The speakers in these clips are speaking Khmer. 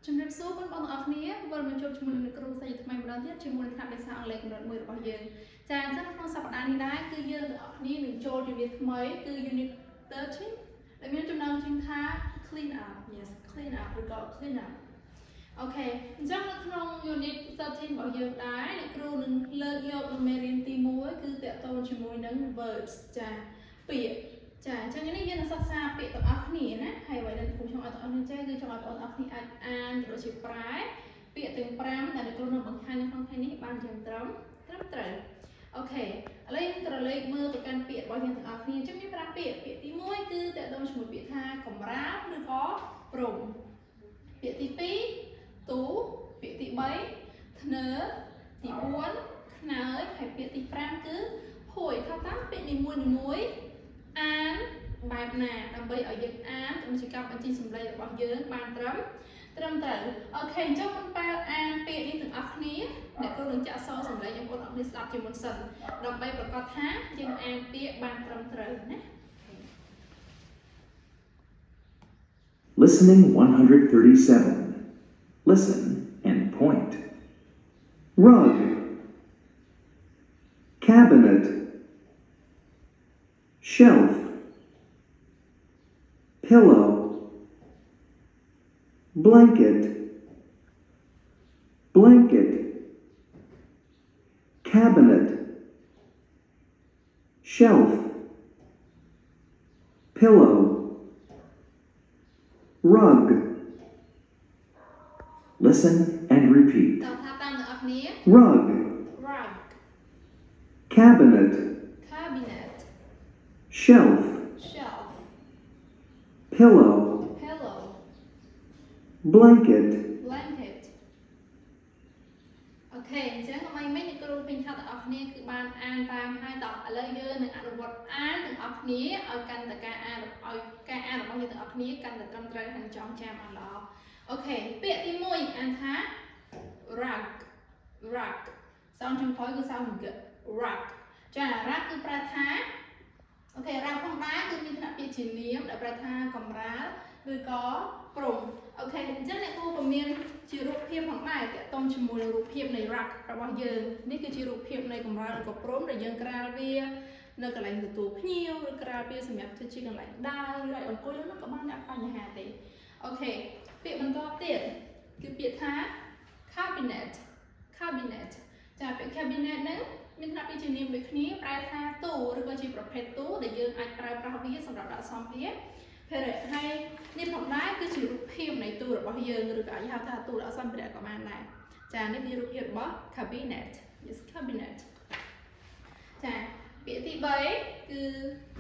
ជំរាបសួរបងប្អូនទាំងអស់គ្នាវិលមកជួបជាមួយនឹងគ្រូសាស្ត្រថ្មីម្ដងទៀតជាមួយនឹងថ្នាក់ភាសាអង់គ្លេសកម្រិត1របស់យើងចាអញ្ចឹងក្នុងសប្តាហ៍នេះដែរគឺយើងទាំងអស់គ្នានឹងចូលជំនាញថ្មីគឺ Unit 13ដែលមានចំណងជើងថា clean up yes clean up ឬក៏ clean up អូខេអញ្ចឹងនៅក្នុង Unit 13របស់យើងដែរអ្នកគ្រូនឹងលើកយកនៅមេរៀនទី1គឺតកតងជាមួយនឹង verbs ចាពាក្យចាអញ្ចឹងនេះយើងនឹងសិក្សាពាក្យទាំងអស់គ្នាណាហើយអ្វីដែលគ្រូចង់ឲ្យបងប្អូនចាគឺចង់ឲ្យបងប្អូនគ្នាអាចអានដូចជាប្រែពាក្យទាំង5ដែលគ្រូនឹងបង្ហាញនៅក្នុងថ្ងៃនេះបានយ៉ាងត្រឹមត្រូវអូខេឥឡូវយើងក្រឡេកមើលទៅកាន់ពាក្យរបស់យើងទាំងអស់គ្នាអញ្ចឹងមាន5ពាក្យពាក្យទី1គឺតកតងជាមួយពាក្យថាកម្រាលឬក៏ព្រំពាក្យទី2ទូពាក្យទី3ធ្នើទី4ខ្នើយហើយពាក្យទី5គឺភួយថាតើពាក្យនីមួយអានបែបណាដើម្បីឲ្យយើងអានក្នុងជាការបញ្ចេញសម្លេងរបស់យើងបានត្រឹមត្រូវអូខេអញ្ចឹងមុនពេលអានពាក្យនេះទាំងអស់គ្នាអ្នកគ្រូនឹងចាក់សូរសម្លេងឲ្យបងប្អូនអរគ្នាស្ដាប់ជាមុនសិនដើម្បីប្រកាសថាយើងអានពាក្យបានត្រឹមត្រូវណា Listening 137. Listen and point. Rug. Cabinet. Shelf. Pillow. Blanket. Blanket. Cabinet. Shelf. Pillow. Rug. Listen and repeat. Rug. Cabinet. Shelf. Pillow. Blanket. អូខេអញ្ចឹងអ្វីមិញអ្នកគ្រូពេញថាទាំងអស់គ្នាគឺបានអានតាមហើយតោះឥឡូវយើងនឹងអនុវត្តអានទាំងអស់គ្នាឲ្យកាន់តែការអានរបស់យើងទាំងអស់គ្នាកាន់តែត្រឹមត្រូវហើយចងចាំអស់ល្អអូខេពាក្យទី1អានថា rug សងចំក្រោយគឺសងក rug ចា rug គឺប្រែថាអូខេ rug ផងដែរគឺមានថ្នាក់ពាក្យជានាមដែលប្រែថាកម្រាលឬក៏ព្រំអូខេអញ្ចឹងអ្នកគ្រូក៏មានជារូបភាពផងដែរទាក់ទងជាមួយនឹងរូបភាពនៃ rug របស់យើងនេះគឺជារូបភាពនៃកម្រាលឬក៏ព្រំដែលយើងក្រាលវានៅកន្លែងទទួលភ្ញៀវឬក្រាលវាសម្រាប់ធ្វើជាកន្លែងដើរឬឲ្យអង្គុយនោះក៏បានដាក់បញ្ហាទេអូខេពាក្យបន្តទៀតគឺពាក្យថា cabinet ចាពាក្យ cabinet ហ្នឹងមានថ្នាក់ពាក្យជានាមដូចគ្នាប្រែថាទូឬក៏ជាប្រភេទទូដែលយើងអាចប្រើប្រាស់វាសម្រាប់ដាក់សម្ភារហើយនេះផងដែរគឺជារូបភាពនៃទូរបស់យើងឬក៏អាចហៅថាទូដាក់សម្ភារៈក៏បានដែរចានេះជារូបភាពរបស់ cabinet yes cabinet ចាពាក្យទី3គឺ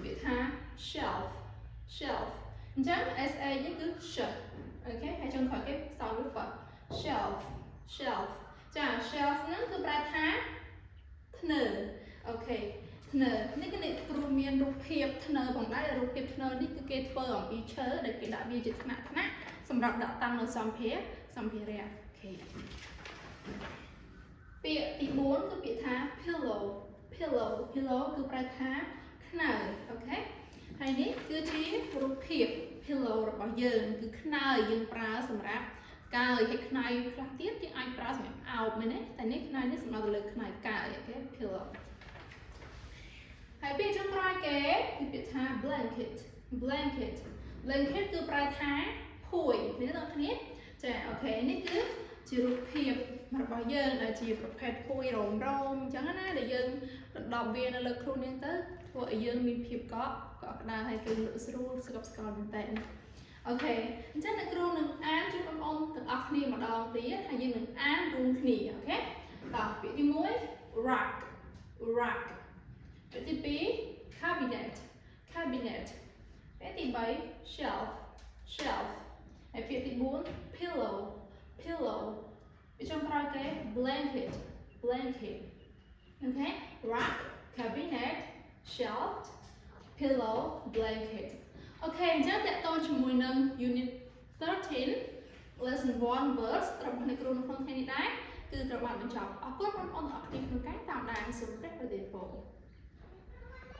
ពាក្យថា shelf អញ្ចឹង sa នេះគឺ shelf អូខេហើយចុងក្រោយគេសល់វា shelf ចា shelf ហ្នឹងគឺប្រែថាធ្នើអូខេធ្នើនេះគឺអ្នកគ្រូមានរូបភាពធ្នើផងដែររូបភាពធ្នើនេះគឺគេធ្វើអំពីឈើដែលគេដាក់វាជាថ្នាក់សម្រាប់ដាក់តាំងនៅសម្ភារៈអូខេពាក្យទី4គឺពាក្យថា pillow គឺប្រែថាខ្នើយអូខេហើយនេះគឺជារូបភាព pillow របស់យើងគឺខ្នើយយើងប្រើសម្រាប់កើយហើយខ្នើយខ្លះទៀតយើងអាចប្រើសម្រាប់អោបមែនទេតែនេះខ្នើយនេះសំដៅទៅលើខ្នើយកើយអូខេ pillow ហើយពាក្យចុងក្រោយគេគឺពាក្យថា blanket គឺប្រែថាភួយនេះបងប្អូនចាអូខេនេះគឺជារូបភាពរបស់យើងដែលជាប្រភេទភួយរោមអញ្ចឹងណាដែលយើងដណ្ដប់វានៅលើខ្លួននេះទៅធ្វើឲ្យយើងមានភាពកក់ក្ដៅហើយគឺស្រួលស្កប់ស្កល់មែនតើអូខេអញ្ចឹងអ្នកគ្រូនឹងអានជូនបងប្អូនទាំងអស់គ្នាម្ដងទៀតហើយយើងនឹងអានរួមគ្នាអូខេតោះពាក្យទី1 rug ពាក្យទី2 cabinet ពាក្យទី3 shelf ហើយពាក្យទី4 pillow ពាក្យចុងក្រោយគេ blanket អូខេ rug cabinet shelf pillow blanket អូខេអញ្ចឹងតកតងជាមួយនឹង unit 13 lesson 1 words របស់អ្នកគ្រូនៅក្នុងថ្ងៃនេះដែរគឺត្រូវបានបញ្ចប់អរគុណបងប្អូនទាំងអស់គ្នាក្នុងការតាមដានសូមព្រះប្រទានពរ